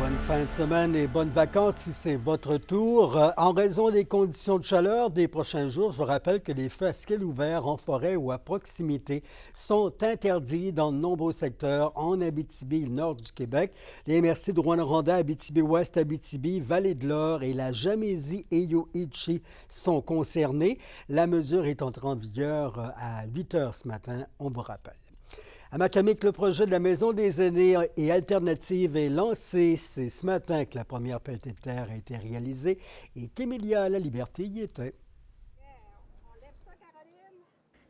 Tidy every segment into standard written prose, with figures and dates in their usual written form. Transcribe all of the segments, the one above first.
Bonne fin de semaine et bonnes vacances si c'est votre tour. En raison des conditions de chaleur des prochains jours, je vous rappelle que les feux à ciel ouvert en forêt ou à proximité sont interdits dans de nombreux secteurs en Abitibi, le nord du Québec. Les MRC de Rouyn-Noranda, Abitibi-Ouest, Abitibi, Vallée-de-l'Or et la Jamésie-Eyo-Itchi sont concernés. La mesure est entrée en vigueur à 8 heures ce matin, on vous rappelle. À Macamic, le projet de la Maison des aînés et alternative est lancé. C'est ce matin que la première pelletée de terre a été réalisée et qu'Émilia Laliberté y était.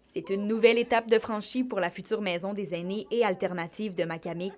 C'est une nouvelle étape de franchie pour la future Maison des aînés et alternative de Macamic.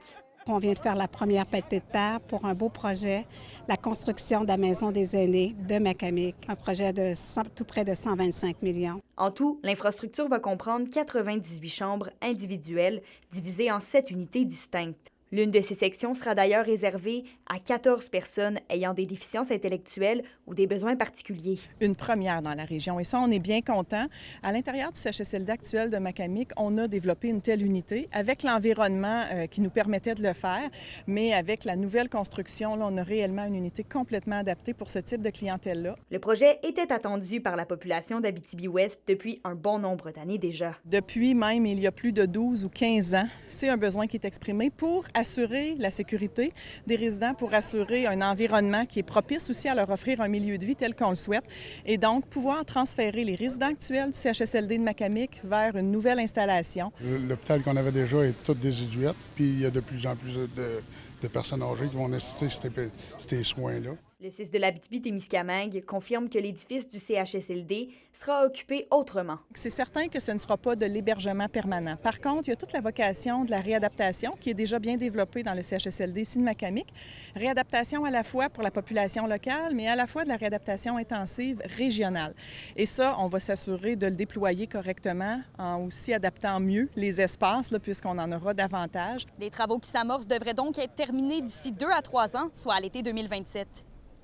On vient de faire la première pelletée de terre pour un beau projet, la construction de la Maison des aînés de Macamic, un projet de tout près de 125 millions. En tout, l'infrastructure va comprendre 98 chambres individuelles divisées en 7 unités distinctes. L'une de ces sections sera d'ailleurs réservée à 14 personnes ayant des déficiences intellectuelles ou des besoins particuliers. Une première dans la région et ça, on est bien content. À l'intérieur du CHSLD actuel de Macamic, on a développé une telle unité avec l'environnement qui nous permettait de le faire, mais avec la nouvelle construction, là, on a réellement une unité complètement adaptée pour ce type de clientèle-là. Le projet était attendu par la population d'Abitibi-Ouest depuis un bon nombre d'années déjà. Depuis même, il y a plus de 12 ou 15 ans, c'est un besoin qui est exprimé pour assurer la sécurité des résidents, pour assurer un environnement qui est propice aussi à leur offrir un milieu de vie tel qu'on le souhaite et donc pouvoir transférer les résidents actuels du CHSLD de Macamic vers une nouvelle installation. L'hôpital qu'on avait déjà est tout désuet, puis il y a de plus en plus de personnes âgées qui vont nécessiter ces soins-là. Le 6 de l'Abitibi-Témiscamingue confirme que l'édifice du CHSLD sera occupé autrement. C'est certain que ce ne sera pas de l'hébergement permanent. Par contre, il y a toute la vocation de la réadaptation qui est déjà bien développée dans le CHSLD ici de Macamic. Réadaptation à la fois pour la population locale, mais à la fois de la réadaptation intensive régionale. Et ça, on va s'assurer de le déployer correctement en aussi adaptant mieux les espaces, là, puisqu'on en aura davantage. Les travaux qui s'amorcent devraient donc être terminés d'ici 2 à 3 ans, soit à l'été 2027.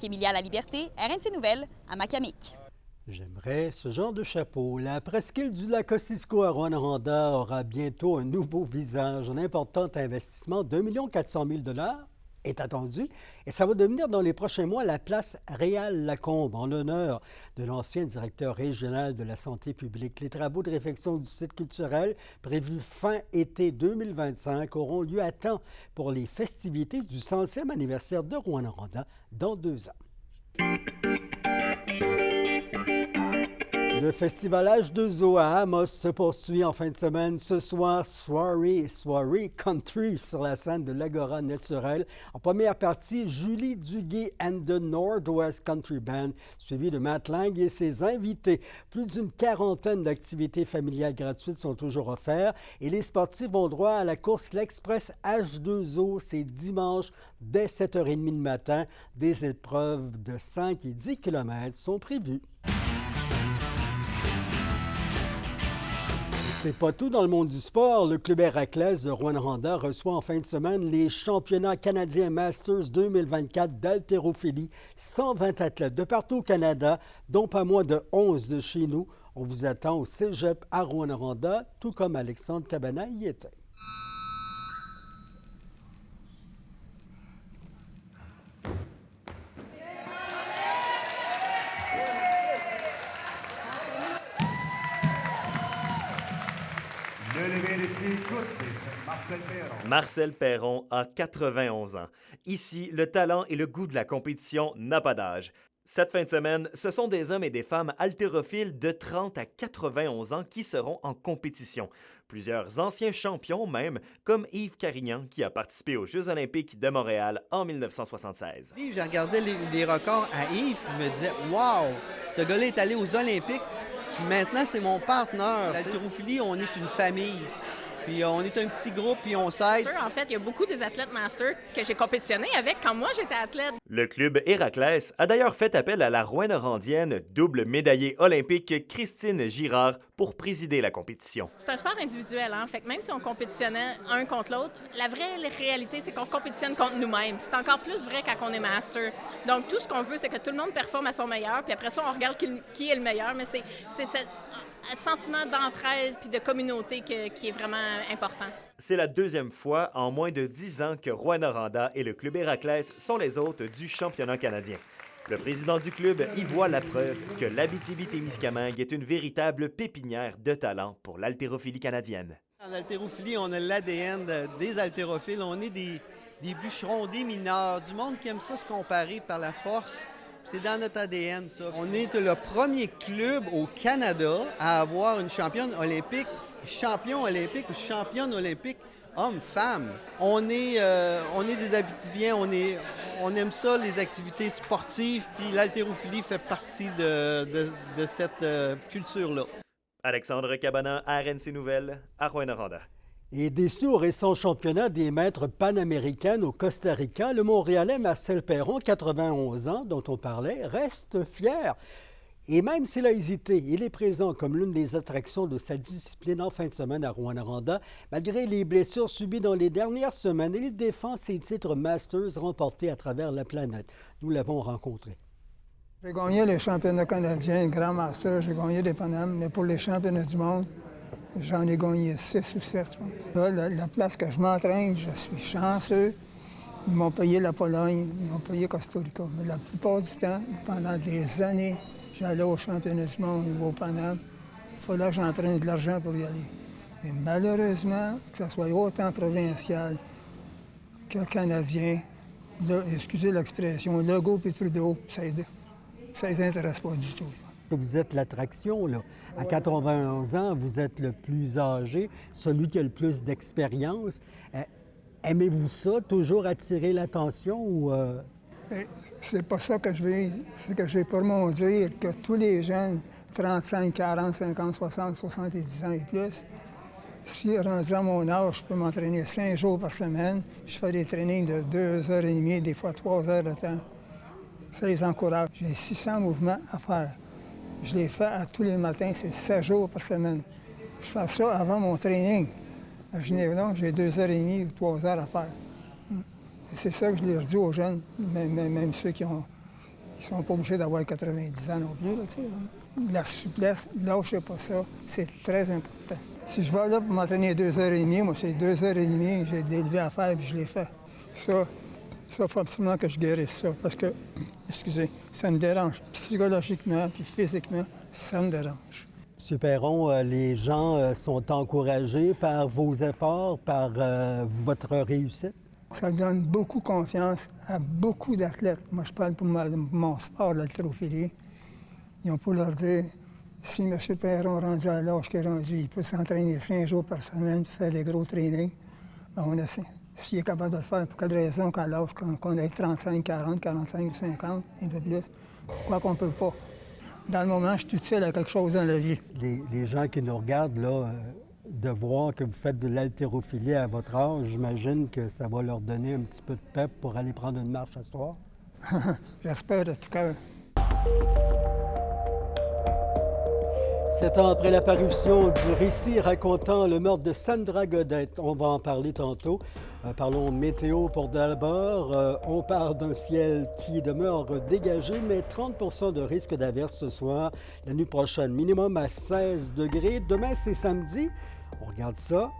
Emilia Laliberté, RNC Nouvelles, à Macamic. J'aimerais ce genre de chapeau. La presqu'île du lac Ossisco à Rouyn-Noranda aura bientôt un nouveau visage. Un important investissement, 2 400 000 $ est attendu et ça va devenir dans les prochains mois la place Réal-Lacombe en l'honneur de l'ancien directeur régional de la santé publique. Les travaux de réfection du site culturel prévus fin été 2025 auront lieu à temps pour les festivités du 100e anniversaire de Rouyn-Noranda dans 2 ans. Le festival H2O à Amos se poursuit en fin de semaine. Ce soir, soirée country sur la scène de l'Agora naturelle. En première partie, Julie Duguay and the Northwest Country Band, suivi de Matt Lang et ses invités. Plus d'une quarantaine d'activités familiales gratuites sont toujours offertes et les sportifs ont droit à la course L'Express H2O. C'est dimanche dès 7h30 le matin. Des épreuves de 5 et 10 km sont prévues. C'est pas tout dans le monde du sport. Le club Héraclès de Rouyn-Noranda reçoit en fin de semaine les championnats canadiens Masters 2024 d'haltérophilie. 120 athlètes de partout au Canada, dont pas moins de 11 de chez nous. On vous attend au Cégep à Rouyn-Noranda, tout comme Alexandre Cabana y était. Le lever de ses coudes, Marcel Perron. Marcel Perron a 91 ans. Ici, le talent et le goût de la compétition n'a pas d'âge. Cette fin de semaine, ce sont des hommes et des femmes haltérophiles de 30 à 91 ans qui seront en compétition. Plusieurs anciens champions même, comme Yves Carignan, qui a participé aux Jeux olympiques de Montréal en 1976. J'ai regardé les records à Yves, je me disais « Wow! Ce gars-là est allé aux Olympiques. Maintenant, c'est mon partenaire. L'haltérophilie, on est une famille. Puis on est un petit groupe, puis on s'aide. En fait, il y a beaucoup des athlètes master que j'ai compétitionné avec quand moi j'étais athlète. Le club Héraclès a d'ailleurs fait appel à la Rouyn-Norandienne double médaillée olympique Christine Girard pour présider la compétition. C'est un sport individuel, hein? Fait que même si on compétitionnait un contre l'autre, la vraie réalité, c'est qu'on compétitionne contre nous-mêmes. C'est encore plus vrai quand on est master. Donc tout ce qu'on veut, c'est que tout le monde performe à son meilleur, puis après ça, on regarde qui est le meilleur, mais c'est cette un sentiment d'entraide puis de communauté qui est vraiment important. C'est la deuxième fois en moins de 10 ans que Rouyn-Noranda et le club Héraclès sont les hôtes du championnat canadien. Le président du club y voit la preuve que l'Abitibi-Témiscamingue est une véritable pépinière de talent pour l'haltérophilie canadienne. En haltérophilie, on a l'ADN des haltérophiles. On est des bûcherons, des mineurs, du monde qui aime ça se comparer par la force. C'est dans notre ADN, ça. On est le premier club au Canada à avoir une championne olympique, champion olympique ou championne olympique homme-femme. On est des Abitibiens, on aime ça, les activités sportives, puis l'haltérophilie fait partie de cette culture-là. Alexandre Cabana, RNC Nouvelles, à Rouyn-Noranda. Et déçu au récent championnat des maîtres panaméricaines au Costa Rica, le Montréalais Marcel Perron, 91 ans, dont on parlait, reste fier. Et même s'il a hésité, il est présent comme l'une des attractions de sa discipline en fin de semaine à Rouyn-Noranda. Malgré les blessures subies dans les dernières semaines, il défend ses titres Masters remportés à travers la planète. Nous l'avons rencontré. J'ai gagné les championnats canadiens, Grand Master, j'ai gagné des Panames, mais pour les championnats du monde, j'en ai gagné 6 ou 7, je pense. Là, la place que je m'entraîne, je suis chanceux. Ils m'ont payé la Pologne, ils m'ont payé Costa Rica. Mais la plupart du temps, pendant des années, j'allais aux championnats du monde ou au Paname. Il fallait que j'entraîne de l'argent pour y aller. Mais malheureusement, que ce soit autant provincial que canadien, excusez l'expression, Legault et Trudeau, ça ne les intéresse pas du tout. Vous êtes l'attraction, là. À 91 ans, vous êtes le plus âgé, celui qui a le plus d'expérience. Aimez-vous ça, toujours attirer l'attention ou... C'est pas ça que je veux. C'est que j'ai pour mon dire que tous les jeunes, 35, 40, 50, 60, 70 ans et plus, si rendu à mon âge, je peux m'entraîner 5 jours par semaine, je fais des trainings de 2h30, des fois 3 heures de temps. Ça les encourage. J'ai 600 mouvements à faire. Je les fais à tous les matins, c'est 7 jours par semaine. Je fais ça avant mon training. À Genève, j'ai 2h30 ou 3 heures à faire. Et c'est ça que je leur dis aux jeunes, même ceux qui sont pas obligés d'avoir 90 ans non plus. Là, la souplesse, lâchez pas ça, c'est très important. Si je vais là pour m'entraîner 2h30, moi, c'est 2h30 que j'ai des levées à faire et je les fais. Ça, il faut absolument que je guérisse ça, parce que, excusez, ça me dérange. Psychologiquement puis physiquement, ça me dérange. M. Perron, les gens sont encouragés par vos efforts, par votre réussite? Ça donne beaucoup confiance à beaucoup d'athlètes. Moi, je parle pour mon sport, l'haltérophilie. Ils ont pour leur dire, si M. Perron est rendu à l'âge qu'il est rendu, il peut s'entraîner 5 jours par semaine, faire des gros trainings, ben on essaie. S'il est capable de le faire, pour quelle raison qu'à l'âge qu'on ait 35, 40, 45 ou 50, un peu plus, pourquoi qu'on ne peut pas? Dans le moment, je suis utile à quelque chose dans la vie. Les gens qui nous regardent, là, de voir que vous faites de l'haltérophilie à votre âge, j'imagine que ça va leur donner un petit peu de pep pour aller prendre une marche à ce soir. J'espère de tout cœur. 7 ans après la parution du récit racontant le meurtre de Sandra Godette, on va en parler tantôt. Parlons météo pour d'abord. On parle d'un ciel qui demeure dégagé, mais 30 de risque d'averse ce soir. La nuit prochaine, minimum à 16 degrés. Demain, c'est samedi. On regarde ça.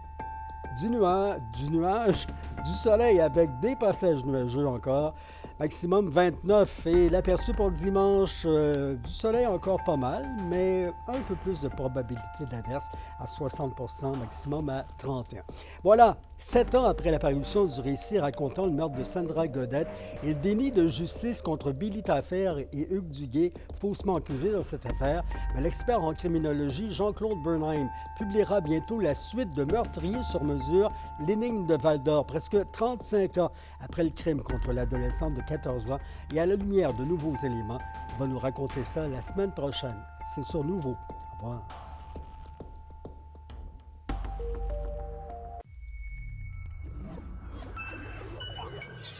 Du nuage, du soleil avec des passages nuageux encore. Maximum 29 et l'aperçu pour dimanche, du soleil encore pas mal, mais un peu plus de probabilité d'averse à 60 maximum à 31. Voilà, 7 ans après la parution du récit racontant le meurtre de Sandra Godette et le déni de justice contre Billy Tafer et Hugues Duguay, faussement accusés dans cette affaire, mais l'expert en criminologie Jean-Claude Bernheim publiera bientôt la suite de Meurtrier sur mesure, l'énigme de Val-d'Or, presque 35 ans après le crime contre l'adolescente de 14 ans et à la lumière de nouveaux éléments. On va nous raconter ça la semaine prochaine. C'est sur Nouveau. Au revoir.